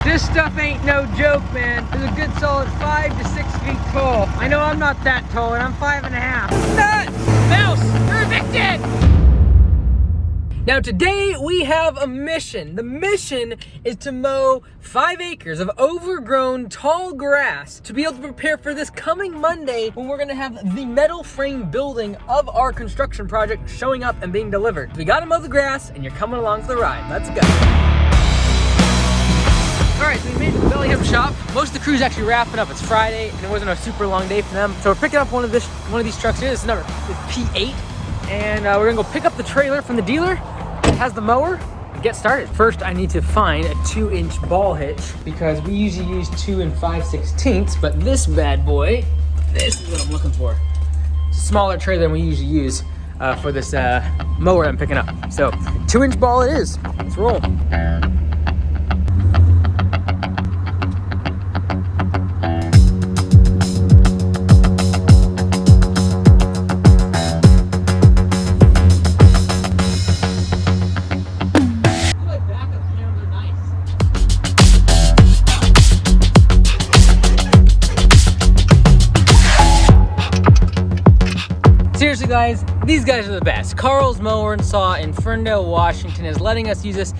This stuff ain't no joke, man. It's a good solid 5 to 6 feet tall. I know I'm not that tall, and I'm 5.5. Nuts! Mouse, you're evicted! Now today we have a mission. The mission is to mow 5 acres of overgrown tall grass to be able to prepare for this coming Monday when we're gonna have the metal frame building of our construction project showing up and being delivered. We gotta mow the grass and you're coming along for the ride. Let's go. All right, so we made it to the Belly Hub shop. Most of the crew's actually wrapping up. It's Friday and it wasn't a super long day for them. So we're picking up one of these trucks here. This is number P8. And we're gonna go pick up the trailer from the dealer. It has the mower. Get started. First, I need to find a 2-inch ball hitch because we usually use 2 5/16, but this bad boy, this is what I'm looking for. It's a smaller trailer than we usually use for this mower I'm picking up. So 2-inch ball it is. Let's roll. Seriously guys, these guys are the best. Carl's Mower and Saw in Ferndale, Washington is letting us use this.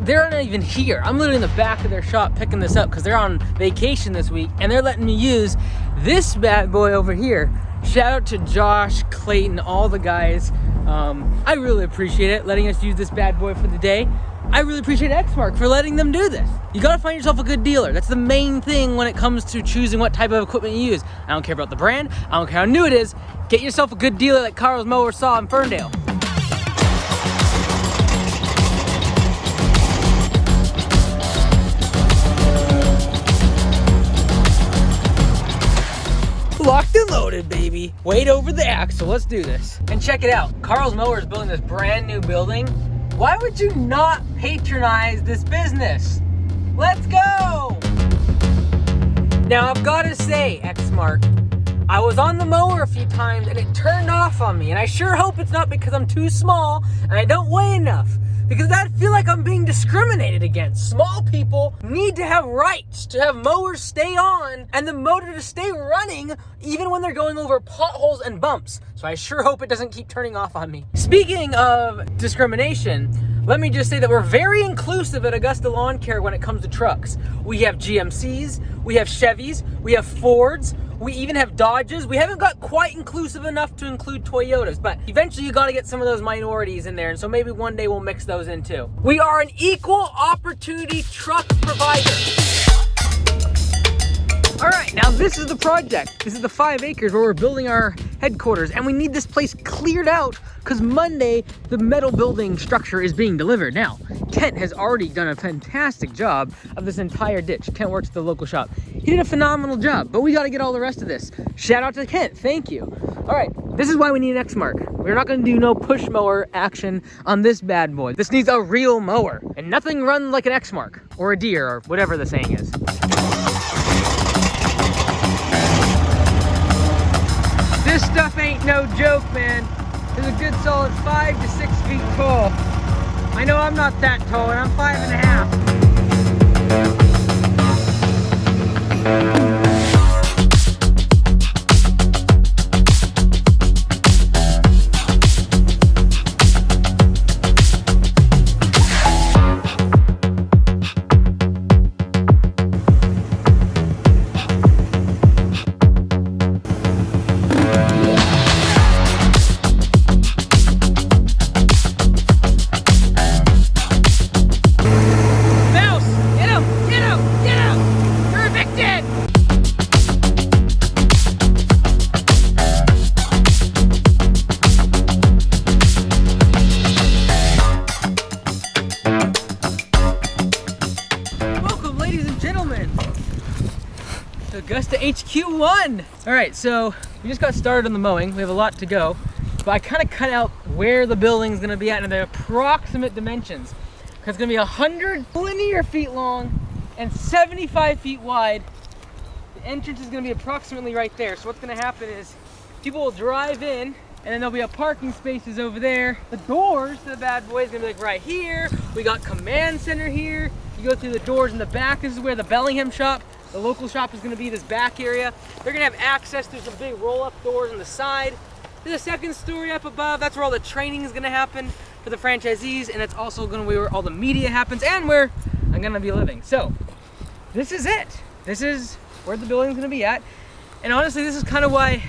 They're not even here. I'm literally in the back of their shop picking this up because they're on vacation this week and they're letting me use this bad boy over here. Shout out to Josh, Clayton, all the guys. I really appreciate it, letting us use this bad boy for the day. I really appreciate Exmark for letting them do this. You gotta find yourself a good dealer. That's the main thing when it comes to choosing what type of equipment you use. I don't care about the brand, I don't care how new it is. Get yourself a good dealer like Carl's Mower Saw in Ferndale. Locked and loaded, baby. Weight over the axle, let's do this. And check it out, Carl's Mower is building this brand new building. Why would you not patronize this business? Let's go! Now I've gotta say, Exmark, I was on the mower a few times and it turned off on me, and I sure hope it's not because I'm too small and I don't weigh enough, because I feel like I'm being discriminated against. Small people need to have rights to have mowers stay on and the motor to stay running even when they're going over potholes and bumps. So I sure hope it doesn't keep turning off on me. Speaking of discrimination, let me just say that we're very inclusive at Augusta Lawn Care when it comes to trucks. We have GMCs, we have Chevys, we have Fords, we even have Dodges. We haven't got quite inclusive enough to include Toyotas, but eventually you gotta get some of those minorities in there, and so maybe one day we'll mix those in too. We are an equal opportunity truck provider. All right, now this is the project. This is the 5 acres where we're building our headquarters, and we need this place cleared out because Monday, the metal building structure is being delivered. Now, Kent has already done a fantastic job of this entire ditch. Kent works at the local shop. He did a phenomenal job, but we gotta get all the rest of this. Shout out to Kent, thank you. All right, this is why we need an Exmark. We're not gonna do no push mower action on this bad boy. This needs a real mower, and nothing runs like an Exmark, or a deer, or whatever the saying is. This stuff ain't no joke, man. It's a good solid 5 to 6 feet tall. I know I'm not that tall, and I'm 5.5. Augusta HQ1. All right, so we just got started on the mowing. We have a lot to go, but I kind of cut out where the building's gonna be at and the approximate dimensions. Because it's gonna be 100 linear feet long and 75 feet wide. The entrance is gonna be approximately right there. So what's gonna happen is people will drive in and then there'll be a parking spaces over there. The doors to the bad boy is gonna be like right here. We got command center here. You you go through the doors in the back, this is where the Bellingham shop, the local shop, is gonna be this back area. They're gonna have access through some big roll-up doors on the side. There's a second story up above. That's where all the training is gonna happen for the franchisees, and it's also gonna be where all the media happens and where I'm gonna be living. So this is it. This is where the building's gonna be at. And honestly, this is kind of why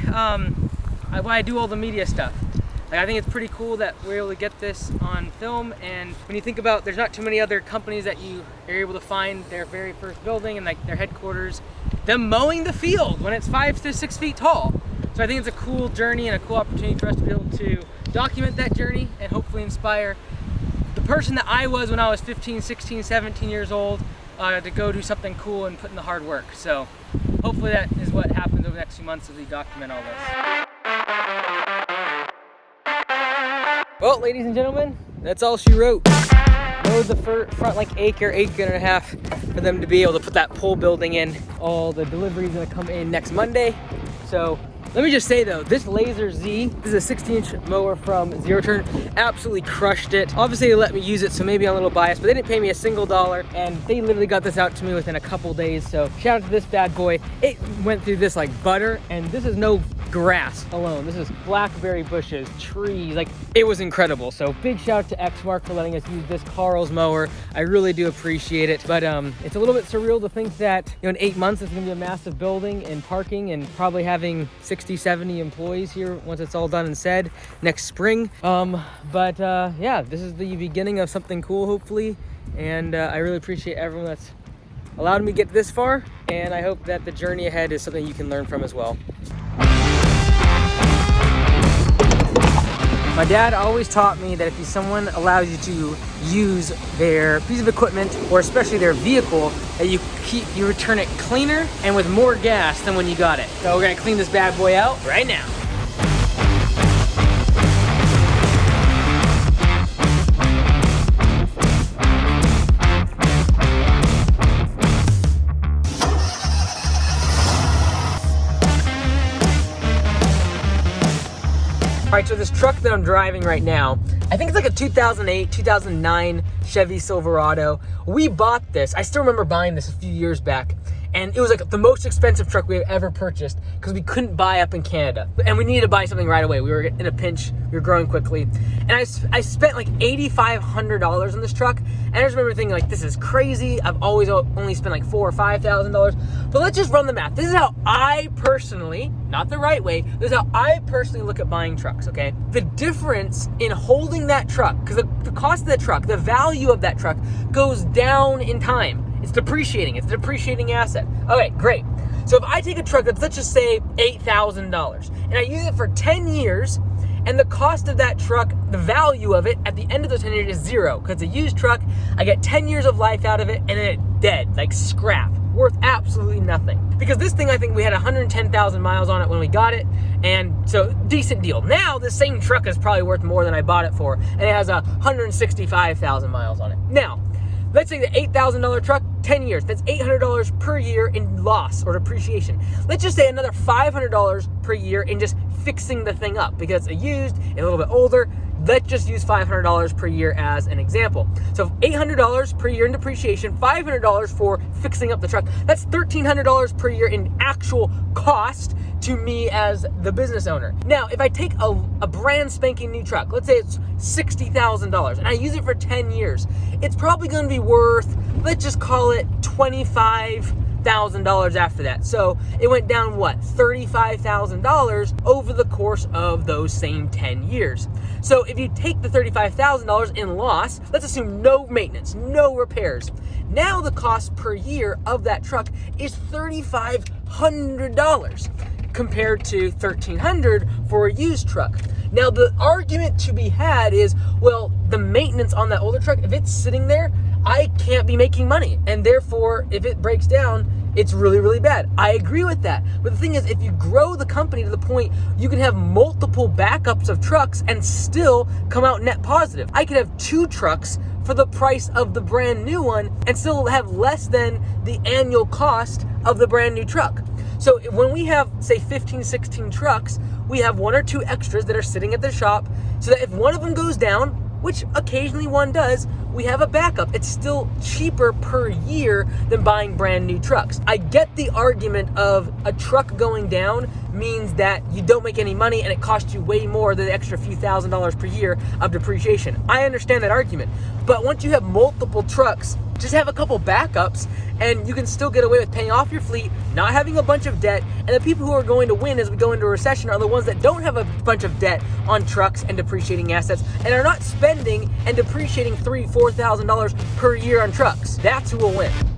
I do all the media stuff. Like, I think it's pretty cool that we're able to get this on film, and when you think about, there's not too many other companies that you are able to find their very first building and like their headquarters, them mowing the field when it's 5 to 6 feet tall. So I think it's a cool journey and a cool opportunity for us to be able to document that journey and hopefully inspire the person that I was when I was 15, 16, 17 years old to go do something cool and put in the hard work. So hopefully that is what happens over the next few months as we document all this. Well, ladies and gentlemen, that's all she wrote. Mowed the front like acre and a half for them to be able to put that pole building in. All the deliveries gonna come in next Monday. So let me just say though, this Laser Z, this is a 60-inch mower from Zero Turn, absolutely crushed it. Obviously they let me use it, so maybe I'm a little biased, but they didn't pay me a single dollar, and they literally got this out to me within a couple days. So shout out to this bad boy. It went through this like butter, and this is no grass alone. This is blackberry bushes, trees, like it was incredible. So big shout out to Exmark for letting us use this Carl's mower. I really do appreciate it. But it's a little bit surreal to think that, you know, in 8 months it's gonna be a massive building and parking and probably having 60, 70 employees here once it's all done and said next spring. Yeah, this is the beginning of something cool, hopefully. And I really appreciate everyone that's allowed me to get this far. And I hope that the journey ahead is something you can learn from as well. My dad always taught me that if someone allows you to use their piece of equipment, or especially their vehicle, that you return it cleaner and with more gas than when you got it. So we're gonna clean this bad boy out right now. All right, so this truck that I'm driving right now, I think it's like a 2008, 2009 Chevy Silverado. We bought this, I still remember buying this a few years back, and it was like the most expensive truck we have ever purchased because we couldn't buy up in Canada. And we needed to buy something right away. We were in a pinch, we were growing quickly. And I spent like $8,500 on this truck. And I just remember thinking like, this is crazy. I've always only spent like $4,000 or $5,000. But let's just run the math. This is how I personally, not the right way, this is how I personally look at buying trucks, okay? The difference in holding that truck, because the cost of that truck, the value of that truck goes down in time. It's depreciating. It's a depreciating asset. Okay, great. So if I take a truck that's, let's just say $8,000, and I use it for 10 years, and the cost of that truck, the value of it at the end of those 10 years is zero, because it's a used truck. I get 10 years of life out of it, and then it's dead, like scrap, worth absolutely nothing. Because this thing, I think we had 110,000 miles on it when we got it, and so decent deal. Now, the same truck is probably worth more than I bought it for, and it has 165,000 miles on it. Now, let's say the $8,000 truck, 10 years, that's $800 per year in loss or depreciation. Let's just say another $500 per year in just fixing the thing up, because it's used, it's a little bit older. Let's just use $500 per year as an example. So $800 per year in depreciation, $500 for fixing up the truck. That's $1,300 per year in actual cost to me as the business owner. Now, if I take a brand spanking new truck, let's say it's $60,000, and I use it for 10 years, it's probably gonna be worth, let's just call it $25,000 after that. So it went down, what, $35,000 over the course of those same 10 years. So if you take the $35,000 in loss, let's assume no maintenance, no repairs. Now the cost per year of that truck is $3,500 compared to $1,300 for a used truck. Now the argument to be had is, well, the maintenance on that older truck, if it's sitting there, I can't be making money, and therefore if it breaks down, it's really, really bad. I agree with that. But the thing is, if you grow the company to the point you can have multiple backups of trucks and still come out net positive. I could have 2 trucks for the price of the brand new one and still have less than the annual cost of the brand new truck. So when we have, say, 15, 16 trucks, we have 1 or 2 extras that are sitting at the shop, so that if one of them goes down, which occasionally one does, we have a backup. It's still cheaper per year than buying brand new trucks. I get the argument of a truck going down means that you don't make any money and it costs you way more than the extra few $1,000s per year of depreciation. I understand that argument, but once you have multiple trucks, just have a couple backups and you can still get away with paying off your fleet, not having a bunch of debt, and the people who are going to win as we go into a recession are the ones that don't have a bunch of debt on trucks and depreciating assets and are not spending and depreciating $3,000, $4,000 per year on trucks. That's who will win.